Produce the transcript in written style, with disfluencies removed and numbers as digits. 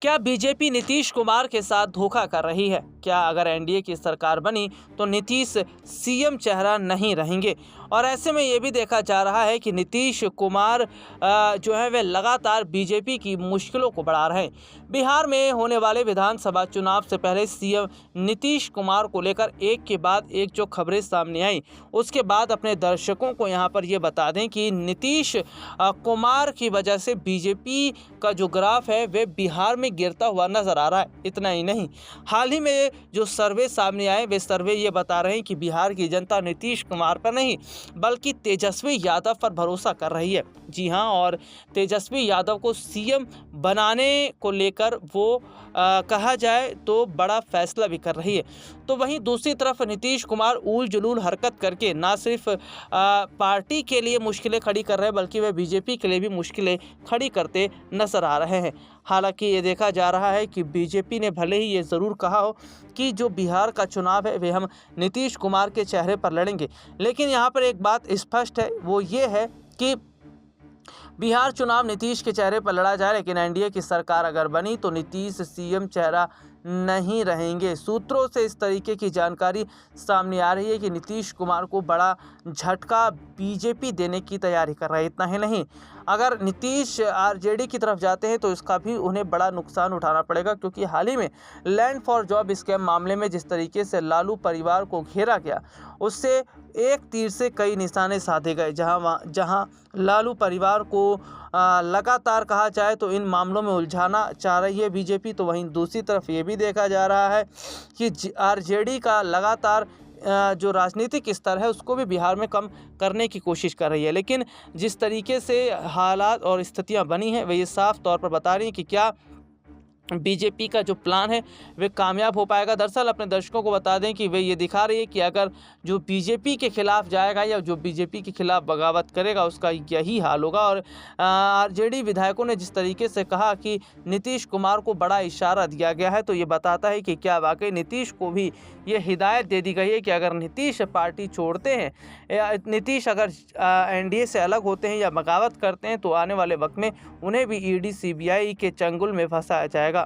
क्या बीजेपी नीतीश कुमार के साथ धोखा कर रही है? क्या अगर एनडीए की सरकार बनी तो नीतीश सीएम चेहरा नहीं रहेंगे? और ऐसे में ये भी देखा जा रहा है कि नीतीश कुमार जो है वे लगातार बीजेपी की मुश्किलों को बढ़ा रहे हैं। बिहार में होने वाले विधानसभा चुनाव से पहले सीएम नीतीश कुमार को लेकर एक के बाद एक जो खबरें सामने आई, उसके बाद अपने दर्शकों को यहाँ पर ये बता दें कि नीतीश कुमार की वजह से बीजेपी का जो ग्राफ है वे बिहार में गिरता हुआ नजर आ रहा है। इतना ही नहीं, हाल ही में जो सर्वे सामने आए वे सर्वे ये बता रहे हैं कि बिहार की जनता नीतीश कुमार पर नहीं बल्कि तेजस्वी यादव पर भरोसा कर रही है। जी हाँ, और तेजस्वी यादव को सीएम बनाने को लेकर वो कहा जाए तो बड़ा फैसला भी कर रही है। तो वहीं दूसरी तरफ नीतीश कुमार ऊल जुलूल हरकत करके ना सिर्फ पार्टी के लिए मुश्किलें खड़ी कर रहे हैं बल्कि वे बीजेपी के लिए भी मुश्किलें खड़ी करते नजर आ रहे हैं। हालांकि ये देखा जा रहा है कि बीजेपी ने भले ही ये ज़रूर कहा हो कि जो बिहार का चुनाव है वे हम नीतीश कुमार के चेहरे पर लड़ेंगे, लेकिन यहाँ पर एक बात स्पष्ट है, वो ये है कि बिहार चुनाव नीतीश के चेहरे पर लड़ा जाए, लेकिन एनडीए की सरकार अगर बनी तो नीतीश सीएम चेहरा नहीं रहेंगे। सूत्रों से इस तरीके की जानकारी सामने आ रही है कि नीतीश कुमार को बड़ा झटका बीजेपी देने की तैयारी कर रहा है। इतना ही नहीं, अगर नीतीश आरजेडी की तरफ जाते हैं तो इसका भी उन्हें बड़ा नुकसान उठाना पड़ेगा, क्योंकि हाल ही में लैंड फॉर जॉब स्कैम मामले में जिस तरीके से लालू परिवार को घेरा गया, उससे एक तीर से कई निशाने साधे गए। जहां लालू परिवार को लगातार कहा जाए तो इन मामलों में उलझाना चाह रही है बीजेपी, तो वहीं दूसरी तरफ ये भी देखा जा रहा है कि आरजेडी का लगातार जो राजनीतिक स्तर है उसको भी बिहार में कम करने की कोशिश कर रही है। लेकिन जिस तरीके से हालात और स्थितियां बनी हैं वे ये साफ तौर पर बता रही हैं कि क्या बीजेपी का जो प्लान है वे कामयाब हो पाएगा। दरअसल अपने दर्शकों को बता दें कि वे ये दिखा रही है कि अगर जो बीजेपी के खिलाफ जाएगा या जो बीजेपी के खिलाफ बगावत करेगा उसका यही हाल होगा। और आरजेडी विधायकों ने जिस तरीके से कहा कि नीतीश कुमार को बड़ा इशारा दिया गया है, तो ये बताता है कि क्या वाकई नीतीश को भी ये हिदायत दे दी गई है कि अगर नीतीश पार्टी छोड़ते हैं या नीतीश अगर एनडीए से अलग होते हैं या बगावत करते हैं तो आने वाले वक्त में उन्हें भी ईडी सीबीआई के चंगुल में फंसाया जाएगा।